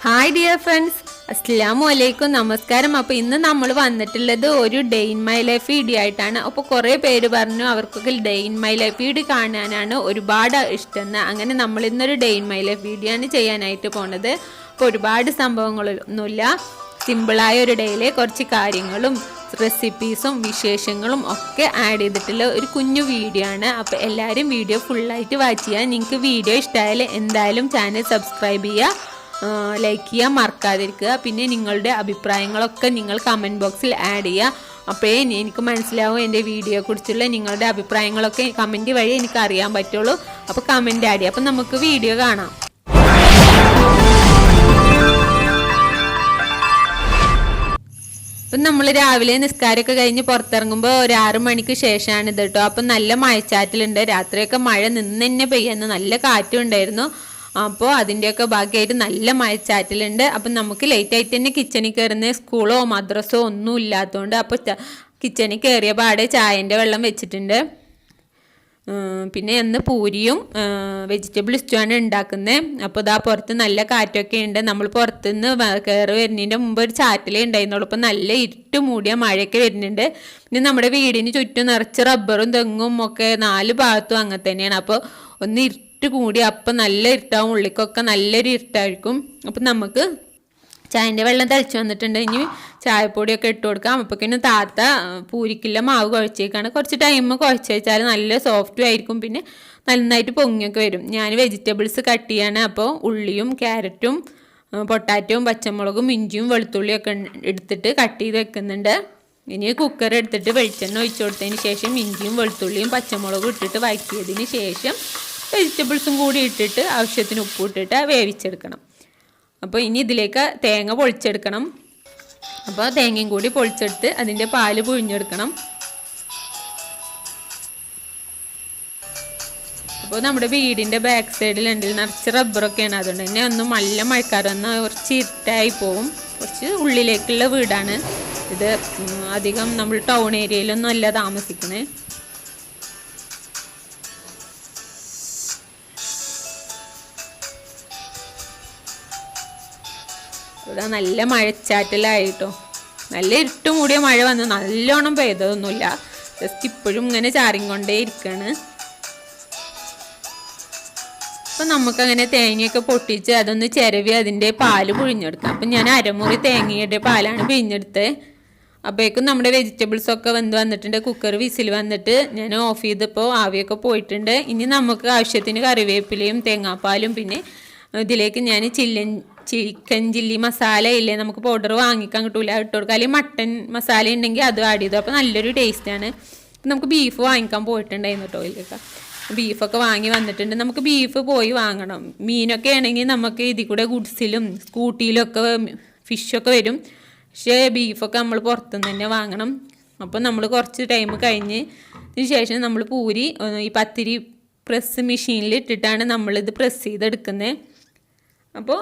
Hi dear friends, അസ്സലാമു അലൈക്കും, നമസ്കാരം. അപ്പോൾ ഇന്ന് നമ്മൾ വന്നിട്ടുള്ളത് ഒരു day in my life video ആയിട്ടാണ്. അപ്പോൾ കുറേ പേര് പറഞ്ഞു അവർക്കൊക്കെ day in my life video കാണാനാണ് ഒരുപാട് ഇഷ്ടമെന്ന്. അങ്ങനെ നമ്മൾ ഇന്നൊരു day in my life video ആണ് ചെയ്യാനായിട്ട് പോണത്. അപ്പോൾ ഒരുപാട് സംഭവങ്ങളൊന്നുമില്ല, സിമ്പിളായ ഒരു ഡേയിലെ കുറച്ച് കാര്യങ്ങളും റെസിപ്പീസും വിശേഷങ്ങളും ഒക്കെ ആഡ് ചെയ്തിട്ടുള്ള ഒരു കുഞ്ഞു വീഡിയോ ആണ്. അപ്പോൾ എല്ലാവരും വീഡിയോ ഫുള്ളായിട്ട് വാച്ച് ചെയ്യുക. നിങ്ങൾക്ക് വീഡിയോ ഇഷ്ടമായാൽ എന്തായാലും ചാനൽ സബ്സ്ക്രൈബ് ചെയ്യുക, ലൈക്ക് ചെയ്യാൻ മറക്കാതിരിക്കുക. പിന്നെ നിങ്ങളുടെ അഭിപ്രായങ്ങളൊക്കെ നിങ്ങൾ കമൻറ്റ് ബോക്സിൽ ആഡ് ചെയ്യുക. അപ്പോഴേ എനിക്ക് മനസ്സിലാവും എൻ്റെ വീഡിയോയെക്കുറിച്ചുള്ള നിങ്ങളുടെ അഭിപ്രായങ്ങളൊക്കെ കമൻറ്റ് വഴി എനിക്ക് അറിയാൻ പറ്റുള്ളൂ. അപ്പോൾ കമൻറ്റ് ആഡ് ചെയ്യുക. അപ്പോൾ നമുക്ക് വീഡിയോ കാണാം. അപ്പം നമ്മൾ രാവിലെ നിസ്കാരമൊക്കെ കഴിഞ്ഞ് പുറത്തിറങ്ങുമ്പോൾ ഒരു 6 മണിക്ക് ശേഷമാണ് ഇത് കേട്ടോ. അപ്പം നല്ല മഴച്ചാറ്റിലുണ്ട്. രാത്രിയൊക്കെ മഴ നിന്ന് തന്നെ പെയ്യുന്നു, നല്ല കാറ്റും ഉണ്ടായിരുന്നു. അപ്പോൾ അതിൻ്റെയൊക്കെ ഭാഗ്യമായിട്ട് നല്ല മഴച്ചാറ്റിലുണ്ട്. അപ്പം നമുക്ക് ലേറ്റായിട്ട് തന്നെ കിച്ചണിൽ കയറുന്ന സ്കൂളോ മദ്രസോ ഒന്നും ഇല്ലാത്തതുകൊണ്ട് അപ്പോൾ കിച്ചണിൽ കയറിയ പാടെ ചായൻ്റെ വെള്ളം വെച്ചിട്ടുണ്ട്. പിന്നെ ഇന്ന് പൂരിയും വെജിറ്റബിൾ സ്റ്റൂവാണ് ഉണ്ടാക്കുന്നത്. അപ്പോൾ ഇതാ പുറത്ത് നല്ല കാറ്റൊക്കെ ഉണ്ട്. നമ്മൾ പുറത്തുനിന്ന് കയറി വരുന്നതിൻ്റെ മുമ്പ് ഒരു ചാറ്റിലേ ഉണ്ടായിരുന്നുള്ളൂ. ഇപ്പോൾ നല്ല ഇരുട്ട് മൂടിയ മഴയൊക്കെ വരുന്നുണ്ട്. പിന്നെ നമ്മുടെ വീടിന് ചുറ്റും നിറച്ച് റബ്ബറും തെങ്ങും ഒക്കെ 4 ഭാഗത്തും അങ്ങനെ തന്നെയാണ്. അപ്പോൾ ഒന്ന് ഇരുട്ട് കൂടി അപ്പം നല്ല ഇരുട്ടാവും, ഉള്ളിക്കൊക്കെ നല്ലൊരു ഇരുട്ടായിരിക്കും. അപ്പം നമുക്ക് ചായൻ്റെ വെള്ളം തിളച്ച് വന്നിട്ടുണ്ട്. ഇനി ചായപ്പൊടിയൊക്കെ ഇട്ട് കൊടുക്കാം. അപ്പോഴേക്കും താത്ത പൂരിക്കുള്ള മാവ് കുഴച്ചേക്കാണ്. കുറച്ച് ടൈം കുഴച്ച് വെച്ചാൽ നല്ല സോഫ്റ്റും ആയിരിക്കും, പിന്നെ നന്നായിട്ട് പൊങ്ങിയൊക്കെ വരും. ഞാൻ വെജിറ്റബിൾസ് കട്ട് ചെയ്യാണ്. അപ്പോൾ ഉള്ളിയും ക്യാരറ്റും പൊട്ടാറ്റവും പച്ചമുളകും ഇഞ്ചിയും വെളുത്തുള്ളിയും ഒക്കെ എടുത്തിട്ട് കട്ട് ചെയ്ത് വെക്കുന്നുണ്ട്. ഇനി കുക്കർ എടുത്തിട്ട് വെളിച്ചെണ്ണ ഒഴിച്ചു കൊടുത്തതിന് ശേഷം ഇഞ്ചിയും വെളുത്തുള്ളിയും പച്ചമുളകും ഇട്ടിട്ട് വഴറ്റിയതിന് ശേഷം വെജിറ്റബിൾസും കൂടി ഇട്ടിട്ട് ആവശ്യത്തിന് ഉപ്പ് ഇട്ടിട്ട് വേവിച്ചെടുക്കണം. അപ്പോൾ ഇനി ഇതിലേക്ക് തേങ്ങ പൊളിച്ചെടുക്കണം. അപ്പോൾ തേങ്ങയും കൂടി പൊളിച്ചെടുത്ത് അതിൻ്റെ പാല് പിഴിഞ്ഞെടുക്കണം. അപ്പോൾ നമ്മുടെ വീടിൻ്റെ ബാക്ക് സൈഡിലുണ്ട് നിറച്ച് റബ്ബറൊക്കെയാണ്. അതുകൊണ്ട് തന്നെ ഒന്നും നല്ല മഴക്കാറ് വന്നാൽ കുറച്ച് ഇരുട്ടായി പോവും. കുറച്ച് ഉള്ളിലേക്കുള്ള വീടാണ് ഇത്. അധികം നമ്മൾ ടൗൺ ഏരിയയിലൊന്നും അല്ല താമസിക്കുന്നത്. ഇവിടെ നല്ല മഴച്ചാറ്റലായിട്ടോ, നല്ല ഇരുട്ട് മൂടിയ മഴ വന്ന് നല്ലോണം പെയ്തതൊന്നുമില്ല, ജസ്റ്റ് ഇപ്പോഴും ഇങ്ങനെ ചാറിക്കൊണ്ടേ ഇരിക്കുകയാണ്. അപ്പം നമുക്കങ്ങനെ തേങ്ങയൊക്കെ പൊട്ടിച്ച് അതൊന്ന് ചിരവി അതിൻ്റെ പാല് പിഴിഞ്ഞെടുക്കാം. അപ്പം ഞാൻ അരമുറി തേങ്ങയുടെ പാലാണ് പിഴിഞ്ഞെടുത്തത്. അപ്പോഴേക്കും നമ്മുടെ വെജിറ്റബിൾസൊക്കെ വന്നിട്ടുണ്ട്. കുക്കർ വിസിൽ വന്നിട്ട് ഞാൻ ഓഫ് ചെയ്തപ്പോൾ ആവിയൊക്കെ പോയിട്ടുണ്ട്. ഇനി നമുക്ക് ആവശ്യത്തിന് കറിവേപ്പിലയും തേങ്ങാപ്പാലും പിന്നെ ഇതിലേക്ക് ഞാൻ ചിക്കൻ ചില്ലി മസാല ഇല്ലേ, നമുക്ക് പൗഡർ വാങ്ങിക്കാൻ കിട്ടൂല, ഇട്ട് കൊടുക്കുക. അല്ലെങ്കിൽ മട്ടൻ മസാല ഉണ്ടെങ്കിൽ അത് ആഡ് ചെയ്തു. അപ്പോൾ നല്ലൊരു ടേസ്റ്റാണ്. നമുക്ക് ബീഫ് വാങ്ങിക്കാൻ പോയിട്ടുണ്ടായിരുന്നു കേട്ടോ. ഇതിലൊക്കെ ബീഫൊക്കെ വാങ്ങി വന്നിട്ടുണ്ട്. നമുക്ക് ബീഫ് പോയി വാങ്ങണം. മീനൊക്കെ ആണെങ്കിൽ നമുക്ക് ഇതിൽ കൂടെ ഗുഡ്സിലും സ്കൂട്ടിയിലൊക്കെ ഫിഷൊക്കെ വരും. പക്ഷേ ബീഫൊക്കെ നമ്മൾ പുറത്തുനിന്ന് തന്നെ വാങ്ങണം. അപ്പോൾ നമ്മൾ കുറച്ച് ടൈം കഴിഞ്ഞതിന് ശേഷം നമ്മൾ പൂരി ഈ പത്തിരി പ്രസ് മെഷീനിൽ ഇട്ടിട്ടാണ് നമ്മളിത് പ്രസ് ചെയ്തെടുക്കുന്നത്. അപ്പോൾ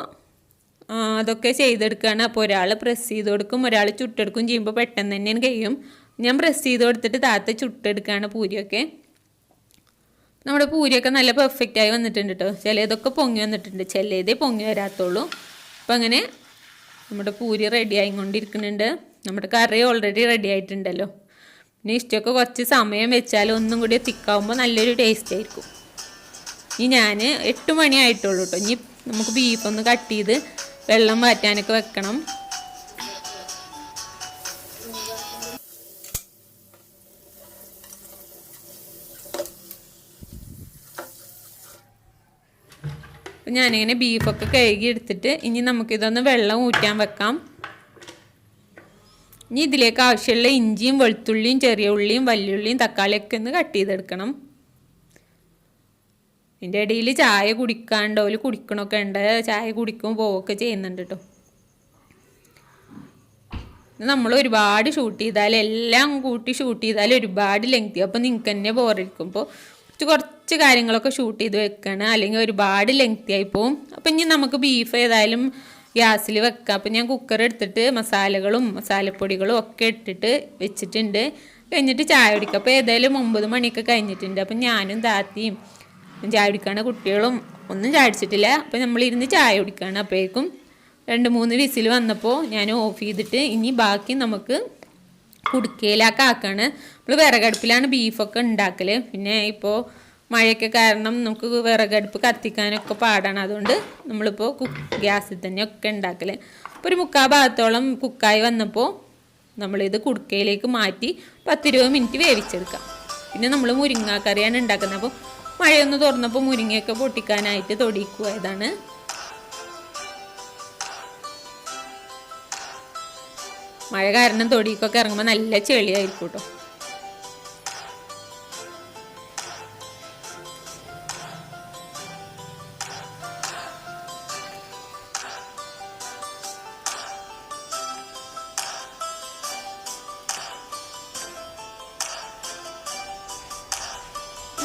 അതൊക്കെ ചെയ്തെടുക്കുകയാണ്. അപ്പോൾ ഒരാൾ പ്രസ് ചെയ്ത് കൊടുക്കും, ഒരാൾ ചുട്ടെടുക്കും ചെയ്യുമ്പോൾ പെട്ടെന്ന് തന്നെ കഴിയും. ഞാൻ പ്രസ് ചെയ്ത് കൊടുത്തിട്ട് താത്ത ചുട്ടെടുക്കുകയാണ് പൂരിയൊക്കെ. നമ്മുടെ പൂരിയൊക്കെ നല്ല പെർഫെക്റ്റായി വന്നിട്ടുണ്ട് കേട്ടോ. ചിലതൊക്കെ പൊങ്ങി വന്നിട്ടുണ്ട്, ചിലതേ പൊങ്ങി വരാത്തുള്ളൂ. അപ്പം അങ്ങനെ നമ്മുടെ പൂരി റെഡി ആയിക്കൊണ്ടിരിക്കുന്നുണ്ട്. നമ്മുടെ കറി ഓൾറെഡി റെഡി ആയിട്ടുണ്ടല്ലോ. പിന്നെ ഇഷ്ടമൊക്കെ കുറച്ച് സമയം വെച്ചാൽ ഒന്നും കൂടി തിക്കാവുമ്പോൾ നല്ലൊരു ടേസ്റ്റ് ആയിരിക്കും. ഇനി ഞാൻ 8 മണി ആയിട്ടുള്ളൂ കേട്ടോ. ഇനി നമുക്ക് ബീഫൊന്ന് കട്ട് ചെയ്ത് വെള്ളം മാറ്റാനൊക്കെ വെക്കണം. അപ്പം ഞാനിങ്ങനെ ബീഫൊക്കെ കഴുകി എടുത്തിട്ട് ഇനി നമുക്കിതൊന്ന് വെള്ളം ഊറ്റാൻ വെക്കാം. ഇനി ഇതിലേക്ക് ആവശ്യമുള്ള ഇഞ്ചിയും വെളുത്തുള്ളിയും ചെറിയ ഉള്ളിയും വലിയുള്ളിയും തക്കാളിയൊക്കെ ഒന്ന് കട്ട് ചെയ്തെടുക്കണം. ഇതിൻ്റെ ഇടയിൽ ചായ കുടിക്കാണ്ടോ കുടിക്കണമൊക്കെ ഉണ്ട്. ചായ കുടിക്കും പോവുകയൊക്കെ ചെയ്യുന്നുണ്ട് കേട്ടോ. നമ്മൾ ഒരുപാട് ഷൂട്ട് ചെയ്താൽ എല്ലാം കൂട്ടി ഷൂട്ട് ചെയ്താൽ ഒരുപാട് ലെങ്തി, അപ്പോൾ നിങ്ങൾക്ക് തന്നെ ബോറടിക്കും. അപ്പോൾ കുറച്ച് കാര്യങ്ങളൊക്കെ ഷൂട്ട് ചെയ്ത് വെക്കണം, അല്ലെങ്കിൽ ഒരുപാട് ലെങ്തി ആയി പോവും. അപ്പം ഇനി നമുക്ക് ബീഫ് ഏതായാലും ഗ്യാസിൽ വെക്കാം. അപ്പം ഞാൻ കുക്കർ എടുത്തിട്ട് മസാലകളും മസാലപ്പൊടികളും ഒക്കെ ഇട്ടിട്ട് വെച്ചിട്ടുണ്ട്. കഴിഞ്ഞിട്ട് ചായ കുടിക്കാം. അപ്പോൾ ഏതായാലും 9 മണിയൊക്കെ കഴിഞ്ഞിട്ടുണ്ട്. അപ്പം ഞാനും താത്തിയും ചായ കുടിക്കുകയാണ്, കുട്ടികളും ഒന്നും ചായ കുടിച്ചിട്ടില്ല. അപ്പോൾ നമ്മളിരുന്ന് ചായ കുടിക്കുകയാണ്. അപ്പോഴേക്കും 2-3 വിസിൽ വന്നപ്പോൾ ഞാൻ ഓഫ് ചെയ്തിട്ട് ഇനി ബാക്കി നമുക്ക് കുടുക്കയിലൊക്കെ ആക്കാണ്. നമ്മൾ വിറകടുപ്പിലാണ് ബീഫൊക്കെ ഉണ്ടാക്കൽ. പിന്നെ ഇപ്പോൾ മഴയൊക്കെ കാരണം നമുക്ക് വിറകടുപ്പ് കത്തിക്കാനൊക്കെ പാടാണ്. അതുകൊണ്ട് നമ്മളിപ്പോൾ ഗ്യാസിൽ തന്നെയൊക്കെ ഉണ്ടാക്കൽ. അപ്പോൾ ഒരു 3/4 ഭാഗത്തോളം കുക്കായി വന്നപ്പോൾ നമ്മളിത് കുടുക്കയിലേക്ക് മാറ്റി 10-20 മിനിറ്റ് വേവിച്ചെടുക്കാം. പിന്നെ നമ്മൾ മുരിങ്ങാക്കറിയാണ് ഉണ്ടാക്കുന്നത്. അപ്പോൾ മഴയൊന്ന് തുറന്നപ്പോൾ മുരിങ്ങയൊക്കെ പൊട്ടിക്കാനായിട്ട് തൊടിക്കുവായതാണ്. മഴ കാരണം തൊടിക്കൊക്കെ ഇറങ്ങുമ്പോൾ നല്ല ചെളിയായിരിക്കും കേട്ടോ.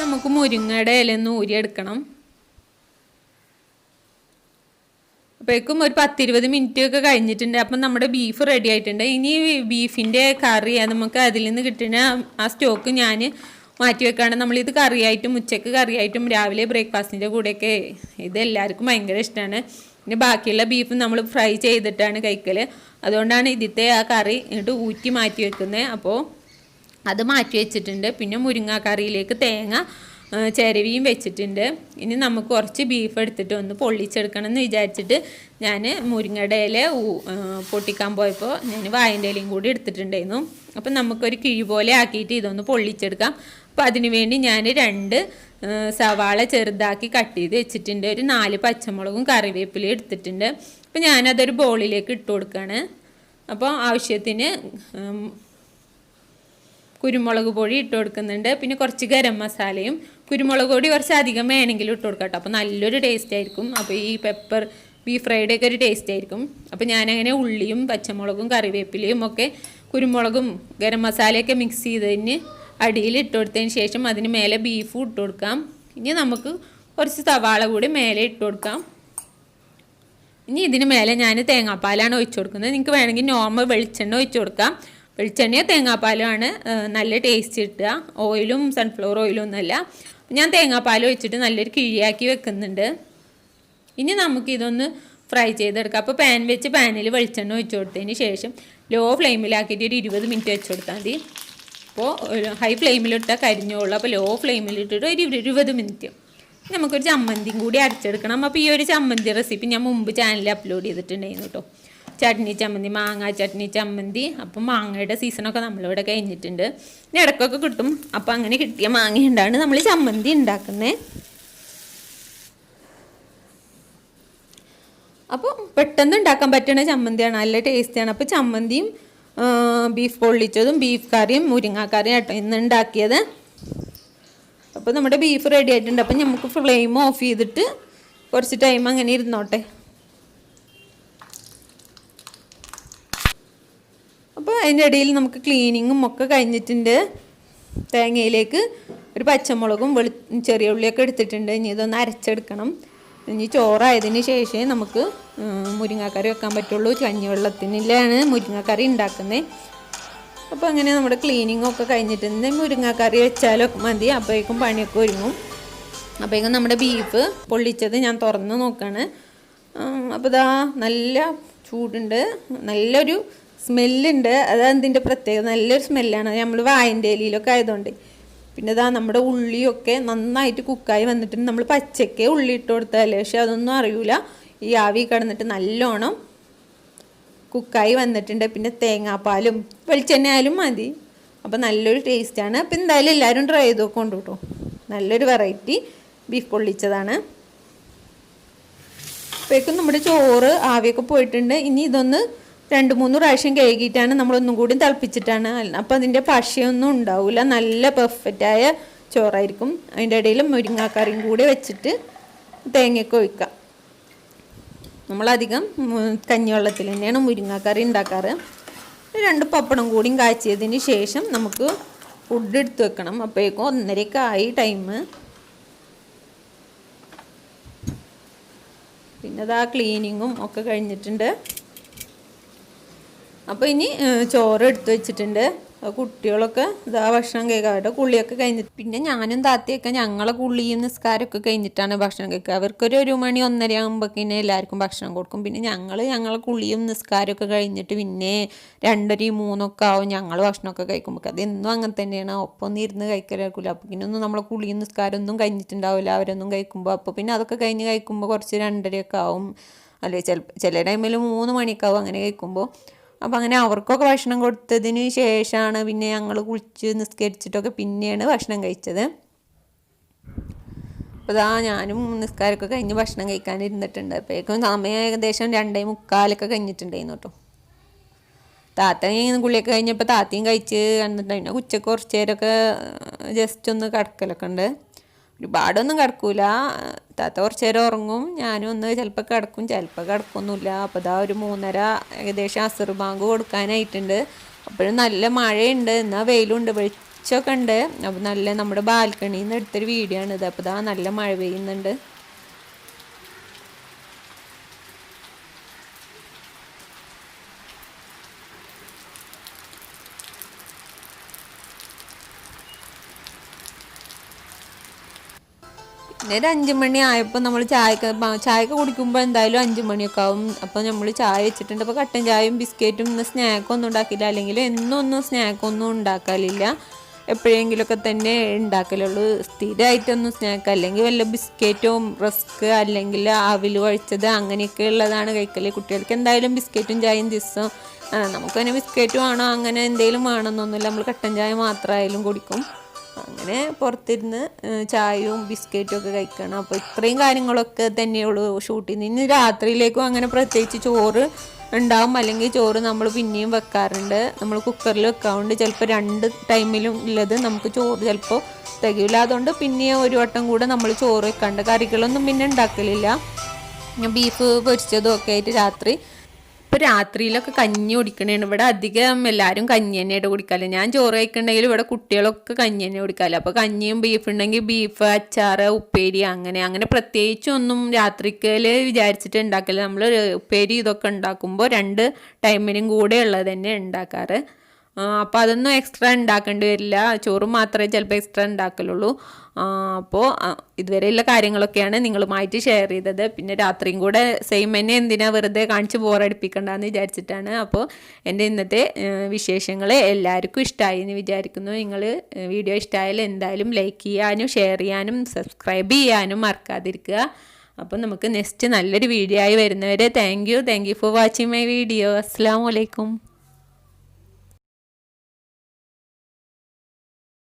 നമുക്ക് മുരിങ്ങയുടെ ഇലയൊന്ന് ഊരിയെടുക്കണം. അപ്പോഴേക്കും ഒരു 10-20 മിനിറ്റ് ഒക്കെ കഴിഞ്ഞിട്ടുണ്ട്. അപ്പം നമ്മുടെ ബീഫ് റെഡി ആയിട്ടുണ്ട്. ഇനി ബീഫിൻ്റെ കറി നമുക്ക് അതിൽ നിന്ന് കിട്ടുന്ന ആ സ്റ്റോക്ക് ഞാൻ മാറ്റി വെക്കാണ്. നമ്മളിത് കറിയായിട്ടും ഉച്ചയ്ക്ക് കറിയായിട്ടും രാവിലെ ബ്രേക്ക്ഫാസ്റ്റിൻ്റെ കൂടെയൊക്കെ ഇത് എല്ലാവർക്കും ഭയങ്കര ഇഷ്ടമാണ്. പിന്നെ ബാക്കിയുള്ള ബീഫ് നമ്മൾ ഫ്രൈ ചെയ്തിട്ടാണ് കഴിക്കൽ. അതുകൊണ്ടാണ് ഇതിത്തെ ആ കറി ഇങ്ങോട്ട് ഊറ്റി മാറ്റി വെക്കുന്നത്. അപ്പോൾ അത് മാറ്റി വെച്ചിട്ടുണ്ട്. പിന്നെ മുരിങ്ങാക്കറിയിലേക്ക് തേങ്ങ ചിരവിയും വെച്ചിട്ടുണ്ട്. ഇനി നമുക്ക് കുറച്ച് ബീഫ് എടുത്തിട്ട് ഒന്ന് പൊള്ളിച്ചെടുക്കണം എന്ന് വിചാരിച്ചിട്ട് ഞാൻ മുരിങ്ങയുടെ ഇല പൊട്ടിക്കാൻ പോയപ്പോൾ ഞാൻ വാഴൻ്റെ ഇലയും കൂടി എടുത്തിട്ടുണ്ടായിരുന്നു. അപ്പം നമുക്കൊരു കിഴി പോലെ ആക്കിയിട്ട് ഇതൊന്ന് പൊള്ളിച്ചെടുക്കാം. അപ്പോൾ അതിന് വേണ്ടി ഞാൻ 2 സവാള ചെറുതാക്കി കട്ട് ചെയ്ത് വെച്ചിട്ടുണ്ട്. ഒരു 4 പച്ചമുളകും കറിവേപ്പിലയും എടുത്തിട്ടുണ്ട്. അപ്പോൾ ഞാനതൊരു ബൗളിലേക്ക് ഇട്ട് കൊടുക്കുകയാണ്. അപ്പോൾ ആവശ്യത്തിന് കുരുമുളക് പൊടി ഇട്ട് കൊടുക്കുന്നുണ്ട്. പിന്നെ കുറച്ച് ഗരം മസാലയും കുരുമുളക് പൊടി കുറച്ച് അധികം വേണമെങ്കിലും ഇട്ട് കൊടുക്കാം കേട്ടോ. അപ്പോൾ നല്ലൊരു ടേസ്റ്റ് ആയിരിക്കും. അപ്പോൾ ഈ പെപ്പർ ബീഫ് ഫ്രൈഡ് ഒക്കെ ഒരു ടേസ്റ്റ് ആയിരിക്കും. അപ്പോൾ ഞാനങ്ങനെ ഉള്ളിയും പച്ചമുളകും കറിവേപ്പിലയും ഒക്കെ കുരുമുളകും ഗരം മസാലയൊക്കെ മിക്സ് ചെയ്തതിന് അടിയിൽ ഇട്ട് കൊടുത്തതിന് ശേഷം അതിന് മേലെ ബീഫും ഇട്ട് കൊടുക്കാം. ഇനി നമുക്ക് കുറച്ച് സവാള കൂടി മേലെ ഇട്ട് കൊടുക്കാം. ഇനി ഇതിന് മേലെ ഞാൻ തേങ്ങാപ്പാലാണ് ഒഴിച്ചു കൊടുക്കുന്നത്. നിങ്ങൾക്ക് വേണമെങ്കിൽ നോർമൽ വെളിച്ചെണ്ണ ഒഴിച്ചു കൊടുക്കാം. വെളിച്ചെണ്ണയോ തേങ്ങാപ്പാലുമാണ് നല്ല ടേസ്റ്റ് കിട്ടുക. ഓയിലും സൺഫ്ലവർ ഓയിലും ഒന്നുമല്ല. ഞാൻ തേങ്ങാപ്പാൽ ഒഴിച്ചിട്ട് നല്ലൊരു കിഴിയാക്കി വെക്കുന്നുണ്ട്. ഇനി നമുക്കിതൊന്ന് ഫ്രൈ ചെയ്തെടുക്കാം. അപ്പോൾ പാൻ വെച്ച് പാനിൽ വെളിച്ചെണ്ണ ഒഴിച്ചു കൊടുത്തതിന് ശേഷം ലോ ഫ്ലെയിമിലാക്കിയിട്ട് ഒരു 20 മിനിറ്റ് വെച്ച് കൊടുത്താൽ മതി. അപ്പോൾ ഹൈ ഫ്ലെയിമിലിട്ടാൽ കരിഞ്ഞോളൂ. അപ്പോൾ ലോ ഫ്ലെയിമിലിട്ടിട്ട് ഒരു 20 മിനിറ്റ് നമുക്കൊരു ചമ്മന്തിയും കൂടി അരച്ചെടുക്കണം. അപ്പോൾ ഈ ഒരു ചമ്മന്തി റെസിപ്പി ഞാൻ മുമ്പ് ചാനലിൽ അപ്ലോഡ് ചെയ്തിട്ടുണ്ടായിരുന്നു കേട്ടോ. ചട്നി ചമ്മന്തി, മാങ്ങ ചട്നി ചമ്മന്തി. അപ്പം മാങ്ങയുടെ സീസണൊക്കെ നമ്മളിവിടെ കഴിഞ്ഞിട്ടുണ്ട്. ഇനി ഇടയ്ക്കൊക്കെ കിട്ടും. അപ്പം അങ്ങനെ കിട്ടിയ മാങ്ങ ഉണ്ടാണ് നമ്മൾ ചമ്മന്തി ഉണ്ടാക്കുന്നത്. അപ്പോൾ പെട്ടെന്ന് ഉണ്ടാക്കാൻ പറ്റുന്ന ചമ്മന്തിയാണ്, നല്ല ടേസ്റ്റിയാണ്. അപ്പോൾ ചമ്മന്തിയും ബീഫ് പൊള്ളിച്ചതും ബീഫ് കറിയും മുരിങ്ങാക്കറിയും കേട്ടോ ഇന്ന് ഉണ്ടാക്കിയത്. അപ്പോൾ നമ്മുടെ ബീഫ് റെഡി ആയിട്ടുണ്ട്. അപ്പം നമുക്ക് ഫ്ലെയിം ഓഫ് ചെയ്തിട്ട് കുറച്ച് ടൈം അങ്ങനെ ഇരുന്നോട്ടെ. അപ്പോൾ അതിൻ്റെ ഇടയിൽ നമുക്ക് ക്ലീനിങ്ങും ഒക്കെ കഴിഞ്ഞിട്ടുണ്ട്. തേങ്ങയിലേക്ക് ഒരു പച്ചമുളകും ചെറിയ ഉള്ളിയൊക്കെ എടുത്തിട്ടുണ്ട്. ഇനി ഇതൊന്ന് അരച്ചെടുക്കണം. ഇനി ചോറായതിന് ശേഷമേ നമുക്ക് മുരിങ്ങാക്കറി വെക്കാൻ പറ്റുള്ളൂ. കഞ്ഞിവെള്ളത്തിനിലാണ് മുരിങ്ങാക്കറി ഉണ്ടാക്കുന്നത്. അപ്പോൾ അങ്ങനെ നമ്മുടെ ക്ലീനിങ്ങൊക്കെ കഴിഞ്ഞിട്ടുണ്ട്. മുരിങ്ങാക്കറി വെച്ചാലൊക്കെ മതി. അപ്പോഴേക്കും പണിയൊക്കെ ഒരുങ്ങും. അപ്പോഴേക്കും നമ്മുടെ ബീഫ് പൊള്ളിച്ചത് ഞാൻ തുറന്ന് നോക്കുകയാണ്. അപ്പോൾ ഇതാ നല്ല ചൂടുണ്ട്, നല്ലൊരു സ്മെല്ലുണ്ട്. അതെന്തിൻ്റെ പ്രത്യേകത, നല്ലൊരു സ്മെല്ലാണ്. നമ്മൾ വാഴൻ്റെ ഇലയിലൊക്കെ ആയതുകൊണ്ട്. പിന്നെ ഇതാ നമ്മുടെ ഉള്ളിയൊക്കെ നന്നായിട്ട് കുക്കായി വന്നിട്ടുണ്ട്. നമ്മൾ പച്ചയ്ക്ക് ഉള്ളി ഇട്ട് കൊടുത്താലേ, പക്ഷെ അതൊന്നും അറിയില്ല. ഈ ആവി കിടന്നിട്ട് നല്ലോണം കുക്കായി വന്നിട്ടുണ്ട്. പിന്നെ തേങ്ങാപ്പാലും വെളിച്ചെണ്ണ ആയാലും മതി. അപ്പോൾ നല്ലൊരു ടേസ്റ്റാണ്. അപ്പോൾ എന്തായാലും എല്ലാവരും ട്രൈ ചെയ്ത് നോക്കൊണ്ട് കേട്ടോ. നല്ലൊരു വെറൈറ്റി ബീഫ് പൊള്ളിച്ചതാണ്. അപ്പോഴേക്കും നമ്മുടെ ചോറ് ആവിയൊക്കെ പോയിട്ടുണ്ട്. ഇനി ഇതൊന്ന് 2-3 പ്രാവശ്യം കഴുകിയിട്ടാണ് നമ്മളൊന്നും കൂടി തിളപ്പിച്ചിട്ടാണ്. അപ്പോൾ അതിൻ്റെ പശയൊന്നും ഉണ്ടാവില്ല, നല്ല പെർഫെക്റ്റായ ചോറായിരിക്കും. അതിൻ്റെ ഇടയിൽ മുരിങ്ങാക്കറിയും കൂടി വെച്ചിട്ട് തേങ്ങയൊക്കെ ഒഴിക്കാം. നമ്മളധികം കഞ്ഞിവെള്ളത്തിൽ തന്നെയാണ് മുരിങ്ങാക്കറി ഉണ്ടാക്കാറ്. 2 പപ്പടം കൂടിയും കാച്ചിയതിന് ശേഷം നമുക്ക് ഫുഡ് എടുത്ത് വെക്കണം. അപ്പോഴേക്കും 1:30 ആയി ടൈം. പിന്നെ അതാ ക്ലീനിങ്ങും ഒക്കെ കഴിഞ്ഞിട്ടുണ്ട്. അപ്പോൾ ഇനി ചോറ് എടുത്ത് വെച്ചിട്ടുണ്ട്. കുട്ടികളൊക്കെ ഇതാ ഭക്ഷണം കഴിക്കുക. അവരുടെ കുളിയൊക്കെ കഴിഞ്ഞിട്ട് പിന്നെ ഞാനും താത്തയൊക്കെ ഞങ്ങളെ കുളിയും നിസ്കാരമൊക്കെ കഴിഞ്ഞിട്ടാണ് ഭക്ഷണം കഴിക്കുക. അവർക്കൊരു 1 മണി 1:30 ആകുമ്പോഴേക്കിനെ എല്ലാവർക്കും ഭക്ഷണം കൊടുക്കും. പിന്നെ ഞങ്ങളെ കുളിയും നിസ്കാരമൊക്കെ കഴിഞ്ഞിട്ട് പിന്നെ 2:30 3 ആവും ഞങ്ങൾ ഭക്ഷണമൊക്കെ കഴിക്കുമ്പോൾ. അതെന്നും അങ്ങനെ തന്നെയാണ്. ഒപ്പം ഒന്നും ഇരുന്ന് കഴിക്കലായിരിക്കില്ല. അപ്പോൾ പിന്നെ ഒന്നും നമ്മളെ കുളിയും നിസ്കാരം ഒന്നും കഴിഞ്ഞിട്ടുണ്ടാവില്ല അവരൊന്നും കഴിക്കുമ്പോൾ. അപ്പോൾ പിന്നെ അതൊക്കെ കഴിഞ്ഞ് കഴിക്കുമ്പോൾ കുറച്ച് 2:30 ആവും. അല്ലെ ചില ടൈമിൽ 3 മണിയൊക്കെ ആവും അങ്ങനെ കഴിക്കുമ്പോൾ. അപ്പോൾ അങ്ങനെ അവർക്കൊക്കെ ഭക്ഷണം കൊടുത്തതിന് ശേഷമാണ് പിന്നെ ഞങ്ങൾ കുളിച്ച് നിസ്കരിച്ചിട്ടൊക്കെ പിന്നെയാണ് ഭക്ഷണം കഴിച്ചത്. അപ്പോൾ ഇതാ ഞാനും നിസ്കാരമൊക്കെ കഴിഞ്ഞ് ഭക്ഷണം കഴിക്കാൻ ഇരുന്നിട്ടുണ്ട്. അപ്പോഴേക്കും സമയം ഏകദേശം 2:45 കഴിഞ്ഞിട്ടുണ്ടായിരുന്നു കേട്ടോ. താത്ത കുളിയൊക്കെ കഴിഞ്ഞപ്പോൾ താത്തയും കഴിച്ച് കണ്ടിട്ടുണ്ടായിരുന്നു. പിന്നെ ഉച്ചക്ക് കുറച്ച് നേരമൊക്കെ ജസ്റ്റ് ഒന്ന് കിടക്കലൊക്കെ ഉണ്ട്. ഒരുപാടൊന്നും കിടക്കൂല. താത്ത കുറച്ച് നേരം ഉറങ്ങും, ഞാനും ഒന്ന് ചിലപ്പോൾ കിടക്കും, ചിലപ്പോൾ കിടക്കൊന്നുമില്ല. അപ്പോൾ ഇതാ ഒരു 3:30 ഏകദേശം അസർ ബാങ്ക് കൊടുക്കാനായിട്ടുണ്ട്. അപ്പോഴും നല്ല മഴയുണ്ട്, എന്നാൽ വെയിലുണ്ട്, വെളിച്ചമൊക്കെ ഉണ്ട്. അപ്പോൾ നല്ല നമ്മുടെ ബാൽക്കണിയിൽ നിന്ന് എടുത്തൊരു വീഡിയോ ആണിത്. അപ്പോൾ ഇതാ നല്ല മഴ പെയ്യുന്നുണ്ട്. പിന്നെ ഒരു 5 മണി ആയപ്പോൾ നമ്മൾ ചായക്ക് കുടിക്കുമ്പോൾ എന്തായാലും 5 മണിയൊക്കെ ആവും. അപ്പോൾ നമ്മൾ ചായ വെച്ചിട്ടുണ്ട്. അപ്പോൾ കട്ടൻ ചായയും ബിസ്ക്കറ്റും ഇന്ന് സ്നാക്കൊന്നും ഉണ്ടാക്കില്ല. അല്ലെങ്കിൽ എന്നൊന്നും സ്നാക്കൊന്നും ഉണ്ടാക്കലില്ല, എപ്പോഴെങ്കിലുമൊക്കെ തന്നെ ഉണ്ടാക്കലുള്ളൂ. സ്ഥിരമായിട്ടൊന്നും സ്നാക്ക് അല്ലെങ്കിൽ വല്ല ബിസ്ക്കറ്റും റസ്ക് അല്ലെങ്കിൽ അവിൽ കുഴച്ചത് അങ്ങനെയൊക്കെ ഉള്ളതാണ് കഴിക്കൽ. കുട്ടികൾക്ക് എന്തായാലും ബിസ്ക്കറ്റും ചായയും ദിവസം നമുക്ക് തന്നെ ബിസ്ക്കറ്റ് വേണോ അങ്ങനെ എന്തെങ്കിലും വേണമെന്നൊന്നുമില്ല. നമ്മൾ കട്ടൻ ചായ മാത്രമായാലും കുടിക്കും. അങ്ങനെ പുറത്തിരുന്ന് ചായയും ബിസ്ക്കറ്റും ഒക്കെ കഴിക്കണം. അപ്പോൾ ഇത്രയും കാര്യങ്ങളൊക്കെ തന്നെയുള്ളൂ ഷൂട്ടിൽ നിന്ന്. രാത്രിയിലേക്കും അങ്ങനെ പ്രത്യേകിച്ച് ചോറ് ഉണ്ടാവും, അല്ലെങ്കിൽ ചോറ് നമ്മൾ പിന്നെയും വെക്കാറുണ്ട്. നമ്മൾ കുക്കറിൽ വെക്കാറുണ്ട്. ചിലപ്പോൾ 2 ടൈമിലും ഉള്ളത് നമുക്ക് ചോറ് ചിലപ്പോൾ തികയില്ല. അതുകൊണ്ട് പിന്നെ ഒരു വട്ടം കൂടെ നമ്മൾ ചോറ് വെക്കാണ്ട്. കറികളൊന്നും പിന്നെ ഉണ്ടാക്കലില്ല. ബീഫ് പൊരിച്ചതും ഒക്കെ ആയിട്ട് രാത്രി. ഇപ്പോൾ രാത്രിയിലൊക്കെ കഞ്ഞി കുടിക്കണേണ്. ഇവിടെ അധികം എല്ലാവരും കഞ്ഞി തന്നെയായിട്ട് കുടിക്കാറ്. ഞാൻ ചോറ് കഴിക്കണമെങ്കിൽ ഇവിടെ കുട്ടികളൊക്കെ കഞ്ഞി തന്നെ കുടിക്കാറ്. അപ്പോൾ കഞ്ഞിയും ബീഫ് ഉണ്ടെങ്കിൽ ബീഫ്, അച്ചാർ, ഉപ്പേരി അങ്ങനെ പ്രത്യേകിച്ചൊന്നും രാത്രിക്കൽ വിചാരിച്ചിട്ട് ഉണ്ടാക്കില്ല. നമ്മൾ ഉപ്പേരി ഇതൊക്കെ ഉണ്ടാക്കുമ്പോൾ 2 ടൈമിനും കൂടെ ഉള്ളത് തന്നെ ഉണ്ടാക്കാറ്. അപ്പോൾ അതൊന്നും എക്സ്ട്രാ ഉണ്ടാക്കേണ്ടി വരില്ല. ചോറ് മാത്രമേ ചിലപ്പോൾ എക്സ്ട്രാ ഉണ്ടാക്കലുള്ളൂ. അപ്പോൾ ഇതുവരെയുള്ള കാര്യങ്ങളൊക്കെയാണ് നിങ്ങളുമായിട്ട് ഷെയർ ചെയ്തത്. പിന്നെ രാത്രിയും കൂടെ സെയിം തന്നെ എന്തിനാ വെറുതെ കാണിച്ച് ബോറടിപ്പിക്കണ്ടെന്ന് വിചാരിച്ചിട്ടാണ്. അപ്പോൾ എൻ്റെ ഇന്നത്തെ വിശേഷങ്ങൾ എല്ലാവർക്കും ഇഷ്ടമായി എന്ന് വിചാരിക്കുന്നു. നിങ്ങൾ വീഡിയോ ഇഷ്ടമായാലും എന്തായാലും ലൈക്ക് ചെയ്യാനും ഷെയർ ചെയ്യാനും സബ്സ്ക്രൈബ് ചെയ്യാനും മറക്കാതിരിക്കുക. അപ്പോൾ നമുക്ക് നെക്സ്റ്റ് നല്ലൊരു വീഡിയോ ആയി വരുന്നവരെ thank you for watching my video. അസ്സലാമു അലൈക്കും.